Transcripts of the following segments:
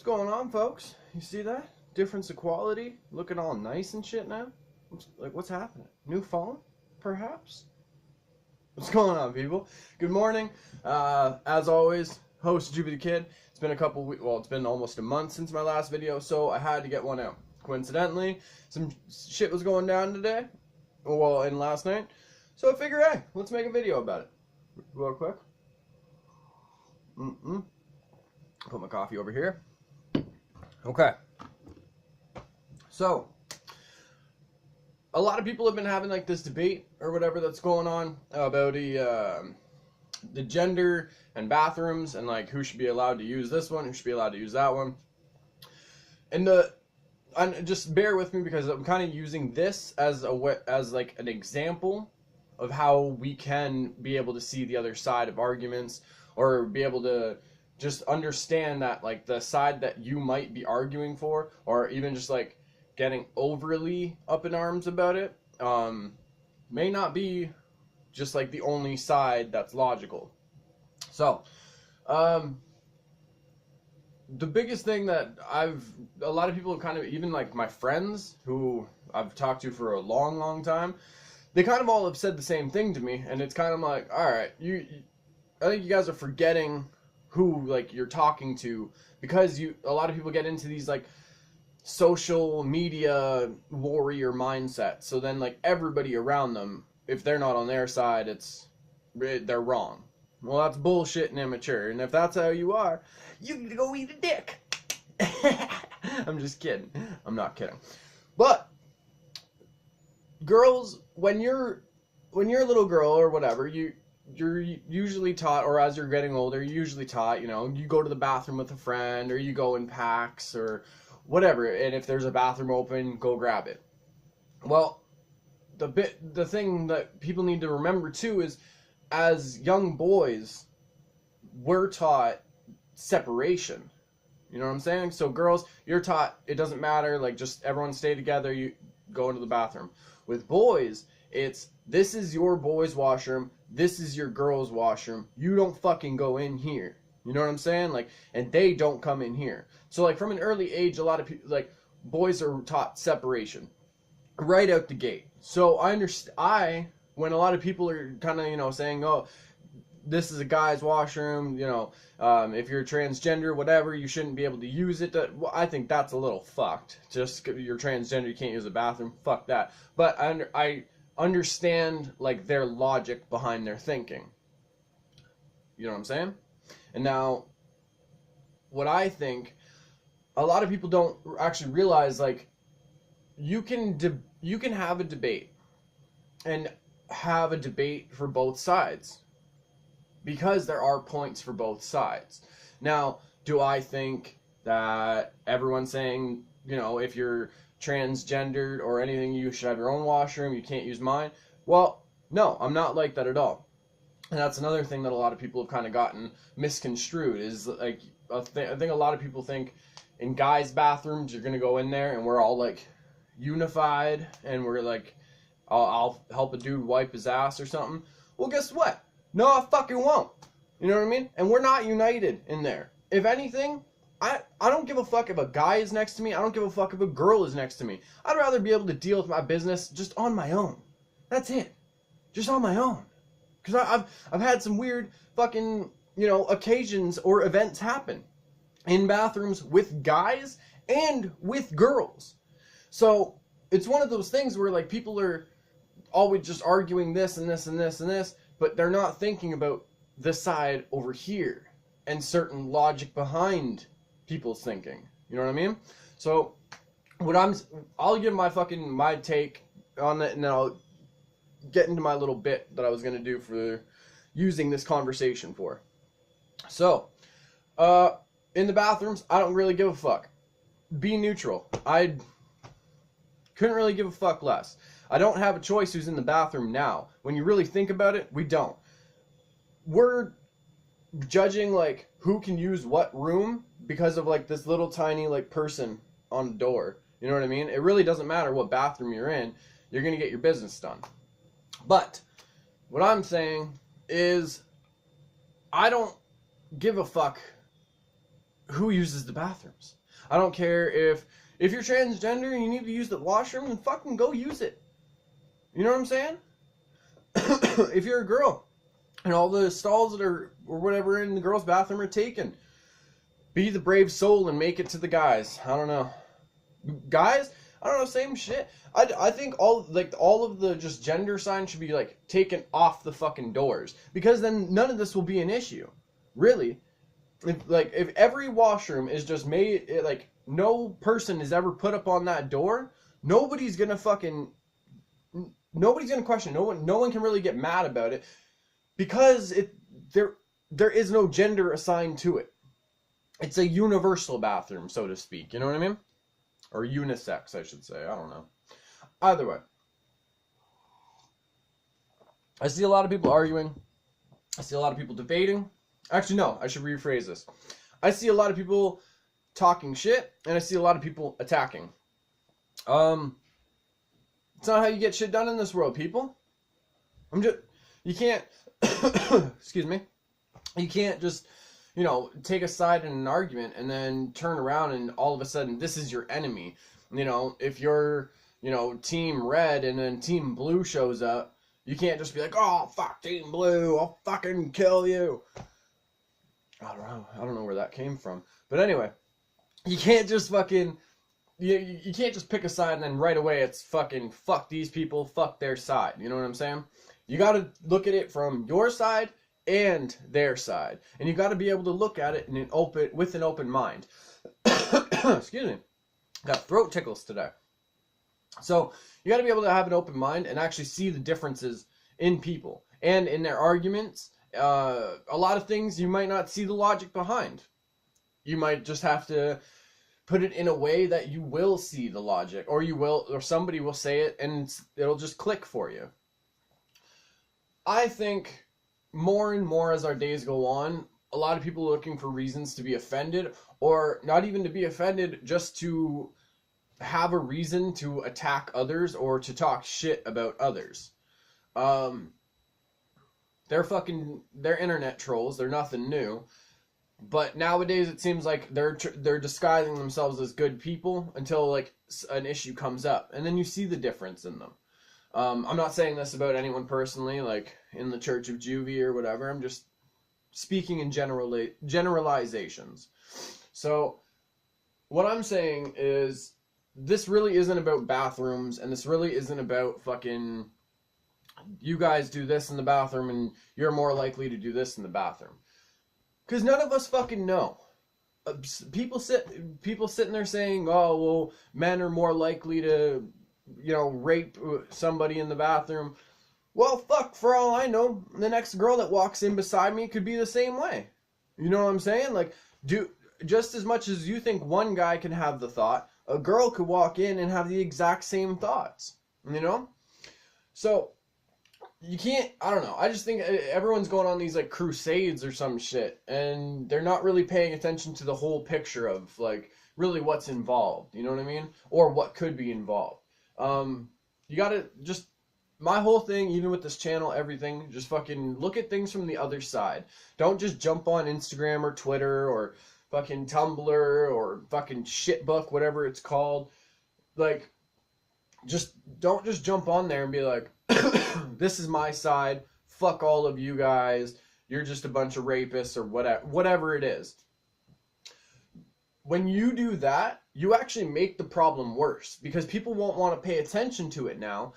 going on, folks? You see that? Difference of quality? Looking all nice and shit now? What's happening? New phone? Perhaps? What's going on, people? Good morning. As always, host Juby the Kid. It's been a couple weeks, well, it's been almost a month since my last video, so I had to get one out. Coincidentally, some shit was going down today, well, and last night, so I figured, hey, let's make a video about it. Real quick. Put my coffee over here. Okay. So, a lot of people have been having like this debate or whatever that's going on about the gender and bathrooms and like who should be allowed to use this one, who should be allowed to use that one. And just bear with me because I'm kind of using this as like an example of how we can be able to see the other side of arguments, or be able to just understand that like the side that you might be arguing for, or even just like getting overly up in arms about it, may not be just like the only side that's logical. So, the biggest thing that a lot of people have kind of, even like my friends who I've talked to for a long time, they kind of all have said the same thing to me, and it's kind of like, all right, I think you guys are forgetting who like you're talking to, because a lot of people get into these like social media warrior mindset. So then like everybody around them, if they're not on their side, they're wrong. Well, that's bullshit and immature. And if that's how you are, you need to go eat a dick. I'm just kidding. I'm not kidding. But girls, when you're a little girl or whatever, you're usually taught, or as you're getting older, you're usually taught, you go to the bathroom with a friend, or you go in packs or whatever, and if there's a bathroom open, go grab it. Well, the thing that people need to remember too is, as young boys, we're taught separation. You know what I'm saying? So girls, you're taught it doesn't matter, like just everyone stay together, you go into the bathroom. With boys, it's this is your boys' washroom, this is your girls' washroom, you don't fucking go in here. You know what I'm saying? Like, and they don't come in here. So like from an early age, a lot of people, like boys are taught separation right out the gate. So I understand, when a lot of people are kind of, saying, oh, this is a guy's washroom, if you're transgender, whatever, you shouldn't be able to use it. Well, I think that's a little fucked. Just you're transgender, you can't use a bathroom. Fuck that. But I understand like their logic behind their thinking. You know what I'm saying? And now, what I think, a lot of people don't actually realize, like, you can have a debate and have a debate for both sides, because there are points for both sides. Now, do I think that everyone's saying, if you're transgendered or anything, you should have your own washroom, you can't use mine? Well, no, I'm not like that at all. And that's another thing that a lot of people have kind of gotten misconstrued, is like, I think a lot of people think in guys' bathrooms, you're going to go in there and we're all like unified, and we're like, I'll help a dude wipe his ass or something. Well, guess what? No, I fucking won't. You know what I mean? And we're not united in there. If anything, I don't give a fuck if a guy is next to me. I don't give a fuck if a girl is next to me. I'd rather be able to deal with my business just on my own. That's it. Just on my own. Because I've had some weird fucking, occasions or events happen in bathrooms with guys and with girls. So it's one of those things where like people are always just arguing this and this and this and this, but they're not thinking about this side over here and certain logic behind people's thinking. You know what I mean? So I'll give my take on it, and then I'll get into my little bit that I was going to do for using this conversation for. So, in the bathrooms, I don't really give a fuck. Be neutral. I couldn't really give a fuck less. I don't have a choice who's in the bathroom now. When you really think about it, we don't. We're judging like who can use what room because of like this little tiny like person on the door. You know what I mean? It really doesn't matter what bathroom you're in. You're going to get your business done. But what I'm saying is, I don't give a fuck who uses the bathrooms. I don't care if you're transgender and you need to use the washroom, then fucking go use it. You know what I'm saying? If you're a girl and all the stalls that are or whatever in the girls' bathroom are taken, be the brave soul and make it to the guys. I don't know. Guys, I don't know, same shit. I think all of the just gender signs should be like taken off the fucking doors, because then none of this will be an issue. Really. If every washroom is just made like no person is ever put up on that door, nobody's gonna question. No one can really get mad about it, because there is no gender assigned to it. It's a universal bathroom, so to speak. You know what I mean? Or unisex, I should say. I don't know. Either way, I see a lot of people arguing. I see a lot of people debating. Actually, no, I should rephrase this. I see a lot of people talking shit, and I see a lot of people attacking. It's not how you get shit done in this world, people. You can't, excuse me, you can't just, take a side in an argument and then turn around and all of a sudden this is your enemy. If you're, team red and then team blue shows up, you can't just be like, oh, fuck team blue, I'll fucking kill you. I don't know where that came from. But anyway, you can't just fucking, you can't just pick a side and then right away it's fucking fuck these people, fuck their side. You know what I'm saying? You got to look at it from your side and their side. And you got to be able to look at it with an open mind. Excuse me. Got throat tickles today. So you got to be able to have an open mind and actually see the differences in people and in their arguments. A lot of things you might not see the logic behind. You might just have to put it in a way that you will see the logic, or somebody will say it and it'll just click for you. I think more and more as our days go on, a lot of people are looking for reasons to be offended, or not even to be offended, just to have a reason to attack others or to talk shit about others. They're internet trolls. They're nothing new. But nowadays it seems like they're disguising themselves as good people until like an issue comes up, and then you see the difference in them. I'm not saying this about anyone personally, like in the Church of Juvie or whatever. I'm just speaking in generalizations. So what I'm saying is, this really isn't about bathrooms, and this really isn't about fucking you guys do this in the bathroom and you're more likely to do this in the bathroom. Because none of us fucking know. People sitting there saying, oh, well, men are more likely to, rape somebody in the bathroom. Well, fuck, for all I know, the next girl that walks in beside me could be the same way. You know what I'm saying? Like, just as much as you think one guy can have the thought, a girl could walk in and have the exact same thoughts. So you can't, I don't know. I just think everyone's going on these like crusades or some shit, and they're not really paying attention to the whole picture of like really what's involved. You know what I mean? Or what could be involved. You gotta just, my whole thing, even with this channel, everything, just fucking look at things from the other side. Don't just jump on Instagram or Twitter or fucking Tumblr or fucking shitbook, whatever it's called. Like, don't just jump on there and be like, this is my side, fuck all of you guys, you're just a bunch of rapists, or whatever it is. When you do that, you actually make the problem worse, because people won't want to pay attention to it now,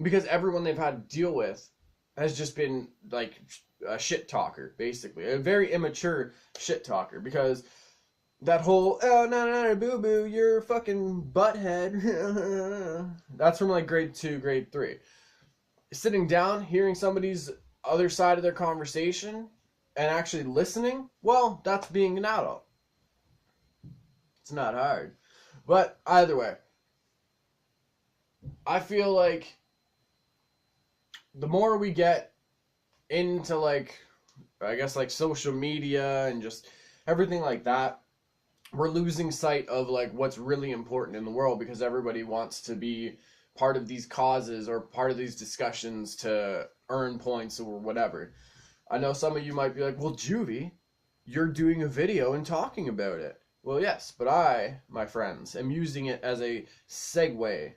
because everyone they've had to deal with has just been like a shit talker, basically. A very immature shit talker, because that whole, oh, no, boo-boo, you're fucking butthead. That's from like grade 2, grade 3. Sitting down, hearing somebody's other side of their conversation, and actually listening, well, that's being an adult. It's not hard. But either way, I feel like the more we get into like, I guess like social media and just everything like that, we're losing sight of like what's really important in the world, because everybody wants to be part of these causes or part of these discussions to earn points or whatever. I know some of you might be like, well, Juvie, you're doing a video and talking about it. Well, yes, but I, my friends, am using it as a segue,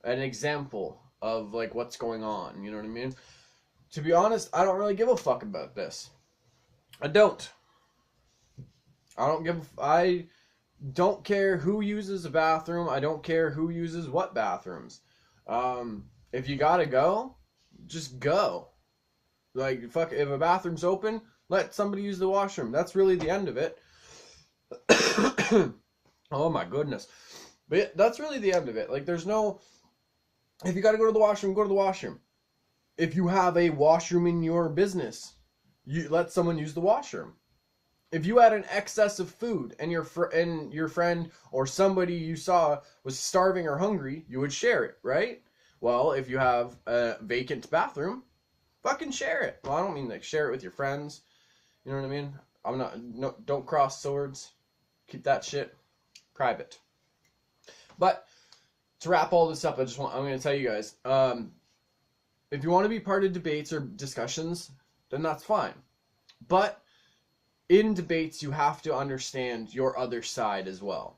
an example of like what's going on. You know what I mean? To be honest, I don't really give a fuck about this. I don't. I don't care who uses a bathroom. I don't care who uses what bathrooms. If you gotta go, just go. Like, fuck, if a bathroom's open, let somebody use the washroom. That's really the end of it. Oh my goodness. But yeah, that's really the end of it. Like, there's no... If you gotta go to the washroom, go to the washroom. If you have a washroom in your business, you let someone use the washroom. If you had an excess of food and your friend or somebody you saw was starving or hungry, you would share it, right? Well, if you have a vacant bathroom, fucking share it. Well, I don't mean like share it with your friends. You know what I mean? Don't cross swords. Keep that shit private. But to wrap all this up, I'm going to tell you guys, if you want to be part of debates or discussions, then that's fine. But in debates, you have to understand your other side as well.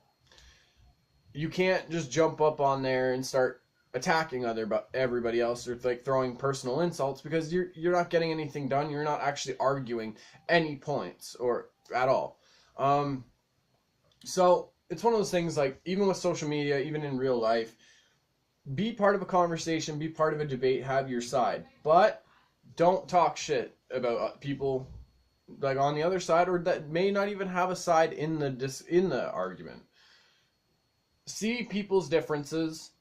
You can't just jump up on there and start attacking everybody else or like throwing personal insults, because you're not getting anything done. You're not actually arguing any points or at all. So it's one of those things, like, even with social media, even in real life, be part of a conversation, be part of a debate, have your side, but don't talk shit about people like on the other side, or that may not even have a side in the argument. See people's differences,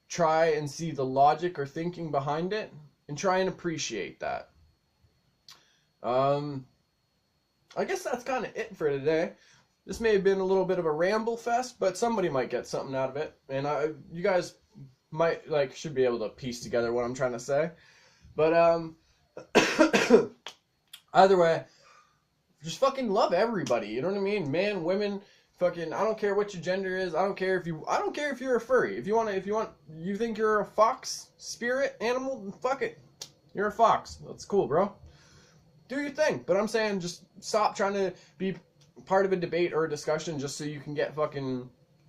try and see the logic or thinking behind it, and try and appreciate that. I guess that's kind of it for today. This may have been a little bit of a ramble fest, but somebody might get something out of it, and you guys might should be able to piece together what I'm trying to say. But either way, just fucking love everybody. You know what I mean? Man, women, fucking, I don't care what your gender is. I don't care if you're a furry. If you think you're a fox spirit animal, fuck it. You're a fox. That's cool, bro. Do your thing. But I'm saying, just stop trying to be part of a debate or a discussion just so you can get fucking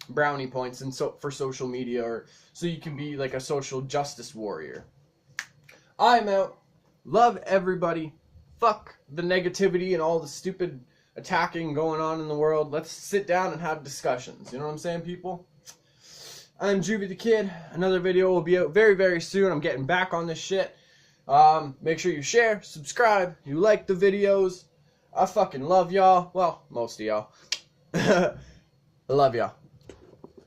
brownie points and for social media, or so you can be like a social justice warrior. I'm out. Love everybody. Fuck the negativity and all the stupid attacking going on in the world. Let's sit down and have discussions. You know what I'm saying, people? I'm Juvie the Kid. Another video will be out very, very soon. I'm getting back on this shit. Make sure you share, subscribe, you like the videos. I fucking love y'all. Well, most of y'all. I love y'all.